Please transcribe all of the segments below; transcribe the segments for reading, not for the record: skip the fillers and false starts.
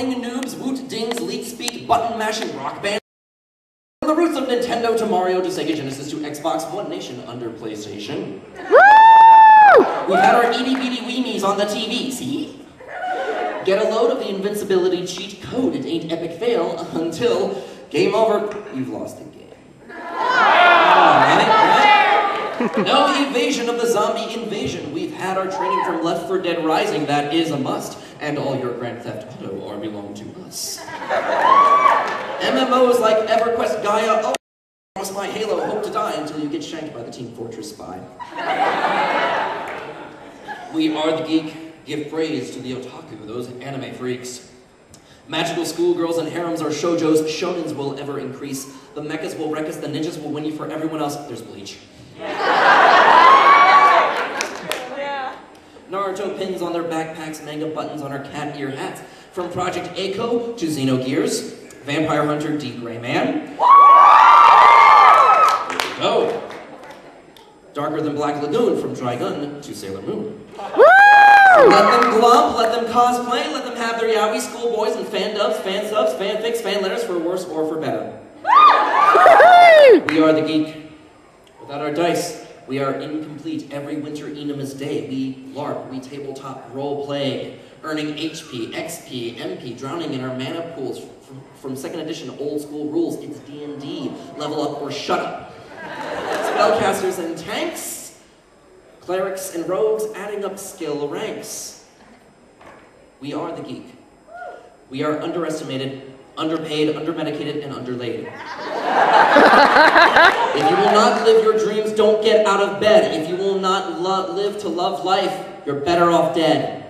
Noobs, woot dings, leet speak, button mashing rock band. From the roots of Nintendo to Mario to Sega Genesis to Xbox, one nation under PlayStation. Woo! We've had our itty bitty weemies on the TV, see? Get a load of the invincibility cheat code, it ain't epic fail until game over, you've lost the game. No evasion of the zombie invasion. We've had our training from Left 4 Dead Rising, that is a must. And all your Grand Theft Auto are belong to us. MMOs like EverQuest, Gaia, oh, lost my Halo, hope to die until you get shanked by the Team Fortress spy. We are the geek, give praise to the otaku, those anime freaks. Magical schoolgirls and harems are shoujos, shonens will ever increase. The mechas will wreck us, the ninjas will win you for everyone else. There's Bleach. Naruto pins on their backpacks, manga buttons on our cat ear hats. From Project Echo to Xenogears, Vampire Hunter D. Gray Man. There we go. Darker Than Black Lagoon from Trigun to Sailor Moon. Let them glump, let them cosplay, let them have their yaoi schoolboys and fan dubs, fan subs, fanfics, fan letters for worse or for better. We are the geek. Without our dice, we are incomplete every winter enemas day. We LARP, we tabletop role play, earning HP, XP, MP, drowning in our mana pools from 2nd edition old school rules. It's D&D, level up or shut up. Spellcasters and tanks, clerics and rogues adding up skill ranks. We are the geek. We are underestimated, underpaid, undermedicated, and underlaid. If you will not live your dreams, don't get out of bed. If you will not live to love life, you're better off dead.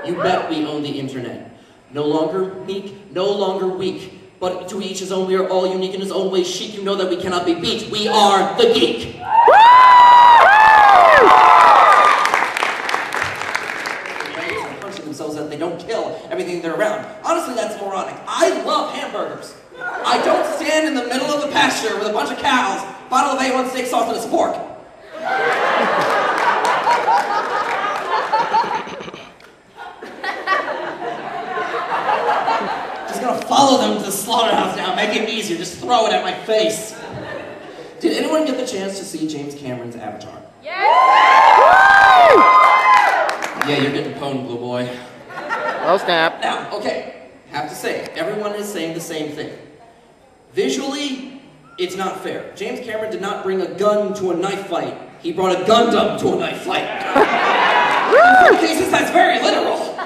You bet we own the internet. No longer meek, no longer weak, but to each his own, we are all unique in his own way. Chic, you know that we cannot be beat. We are the geek. Punching themselves that they don't kill everything they're around. Honestly, that's moronic. I love hamburgers. I don't stand in the middle of the pasture with a bunch of cows, bottle of A1 steak sauce, and a spork. Just gonna follow them to the slaughterhouse now, make it easier, just throw it at my face. Did anyone get the chance to see James Cameron's Avatar? Yeah! Yeah, you're getting pwned, blue boy. Oh, snap. Now, okay, have to say, everyone is saying the same thing. Visually, it's not fair. James Cameron did not bring a gun to a knife fight. He brought a Gundam to a knife fight. In some cases, that's very literal.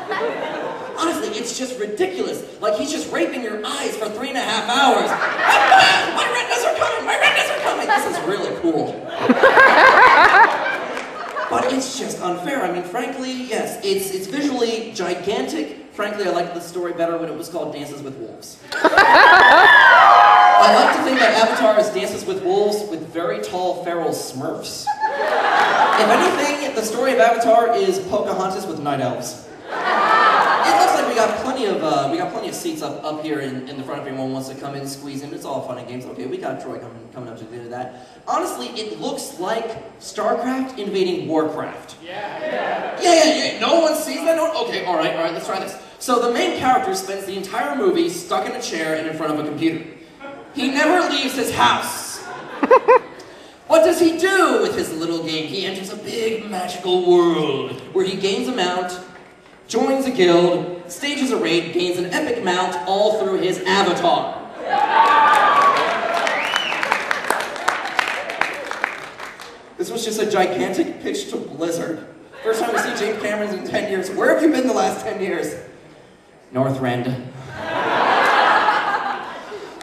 Honestly, it's just ridiculous. Like, he's just raping your eyes for 3.5 hours. My retinas are coming! My retinas are coming! This is really cool. But it's just unfair. I mean, frankly, yes, it's visually gigantic. Frankly, I liked the story better when it was called Dances with Wolves. I like to think that Avatar is Dances with Wolves with very tall feral smurfs. If anything, the story of Avatar is Pocahontas with night elves. It looks like we got plenty of seats up here in the front if anyone wants to come in, squeeze in. It's all fun and games. Okay, we got Troy coming up to do that. Honestly, it looks like StarCraft invading Warcraft. Yeah. No one sees that? No? Okay, all right, let's try this. So the main character spends the entire movie stuck in a chair and in front of a computer. He never leaves his house. What does he do with his little game? He enters a big magical world where he gains a mount, joins a guild, stages a raid, gains an epic mount, all through his avatar. This was just a gigantic pitch to Blizzard. First time we see James Cameron in 10 years. Where have you been the last 10 years? Northrend.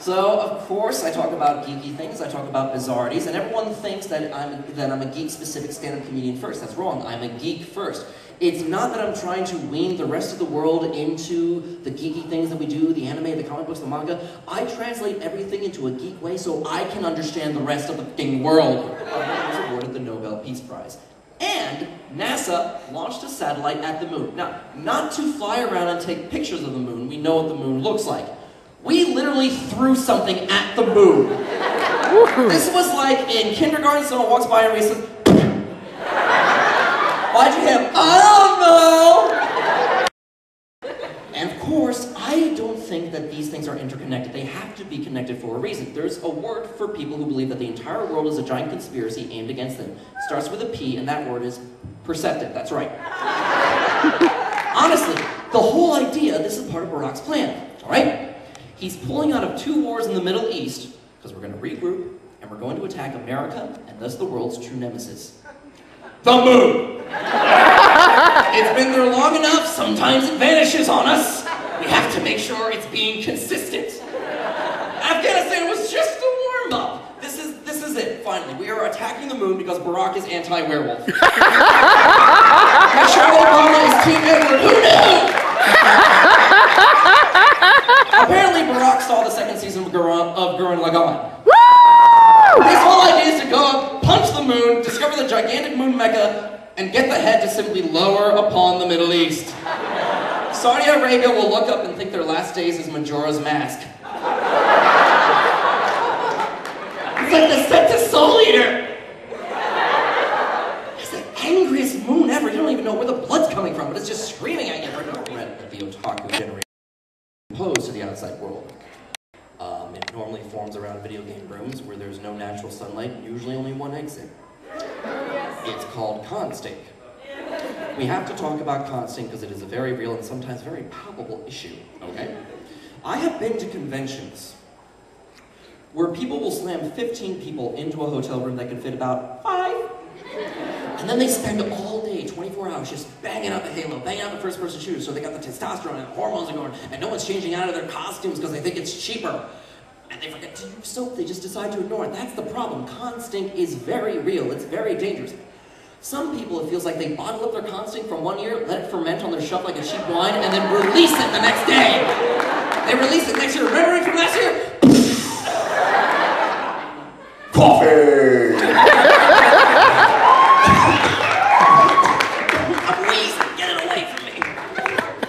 So, of course, I talk about geeky things, I talk about bizarrities, and everyone thinks that I'm a geek-specific stand-up comedian first. That's wrong. I'm a geek first. It's not that I'm trying to wean the rest of the world into the geeky things that we do, the anime, the comic books, the manga. I translate everything into a geek way so I can understand the rest of the fucking world. I was awarded the Nobel Peace Prize. And NASA launched a satellite at the moon. Now, not to fly around and take pictures of the moon. We know what the moon looks like. We literally threw something at the moon. This was like in kindergarten, someone walks by and says, why'd you hit him? I don't know! And of course, I think that these things are interconnected. They have to be connected for a reason. There's a word for people who believe that the entire world is a giant conspiracy aimed against them. It starts with a P, and that word is perceptive. That's right. Honestly, the whole idea, this is part of Barack's plan, all right? He's pulling out of 2 wars in the Middle East, because we're going to regroup, and we're going to attack America, and thus the world's true nemesis. The moon! It's been there long enough, sometimes it vanishes on us. We have to make sure it's being consistent. Afghanistan was just a warm-up. This is it, finally. We are attacking the moon because Barack is anti-werewolf. Michelle Obama is Team Edward. Who knew? Apparently Barack saw the 2nd season of Gurren Lagann. His whole idea is to go up, punch the moon, discover the gigantic moon mecca, and get the head to simply lower upon the Middle East. Saudi Arabia will look up and think their last days is Majora's Mask. It's like the set to Soul Eater. It's the angriest moon ever. You don't even know where the blood's coming from, but it's just screaming at you. I've never read that the otaku generation opposed to the outside world. It normally forms around video game rooms where there's no natural sunlight, usually only one exit. It's called constant. We have to talk about constant because it is a very real and sometimes very palpable issue, okay? I have been to conventions where people will slam 15 people into a hotel room that can fit about 5. And then they spend all day, 24 hours, just banging out the Halo, banging out the first-person shooters, so they got the testosterone and the hormones are going, and no one's changing out of their costumes because they think it's cheaper. And they forget to use soap, they just decide to ignore it. That's the problem. Constant is very real, it's very dangerous. Some people, it feels like they bottle up their constant from 1 year, let it ferment on their shelf like a cheap wine, and then release it the next day. They release it next year. Remember it from last year? Coffee! I'm wheezing, get it away from me.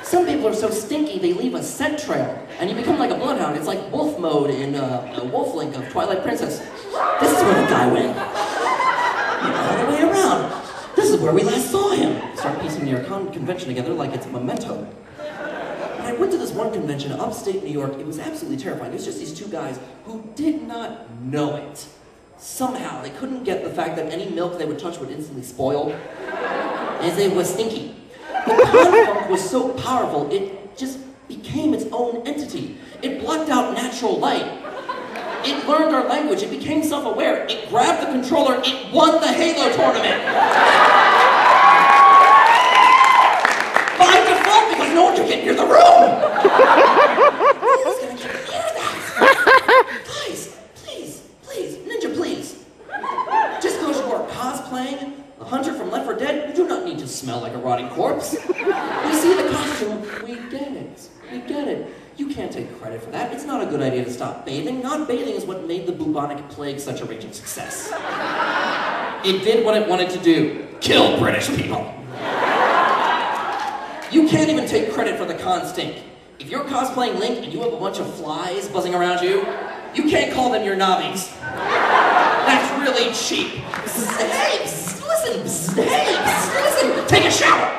Some people are so stinky, they leave a scent trail, and you become like a bloodhound. It's like wolf mode in Wolf Link of Twilight Princess. This is where the guy went. All the way around. This is where we last saw him. Start piecing your convention together like it's a memento. When I went to this one convention upstate New York, it was absolutely terrifying. It was just these 2 guys who did not know it. Somehow, they couldn't get the fact that any milk they would touch would instantly spoil, as it was stinky. The conflict was so powerful, it just became its own entity. It blocked out natural light. It learned our language, it became self-aware, it grabbed the controller, it won the Halo tournament! By default, because no one could get near the room! Who's gonna get near that? Guys, please, Ninja, please. Just because you are cosplaying the hunter from Left 4 Dead, you do not need to smell like a rotting corpse. We see the costume, we get it. You can't take credit for that. It's not a good idea to stop bathing. Not bathing is what made the bubonic plague such a raging success. It did what it wanted to do. Kill British people. You can't even take credit for the con stink. If you're cosplaying Link and you have a bunch of flies buzzing around you, you can't call them your nobbies. That's really cheap. Hey, listen, take a shower.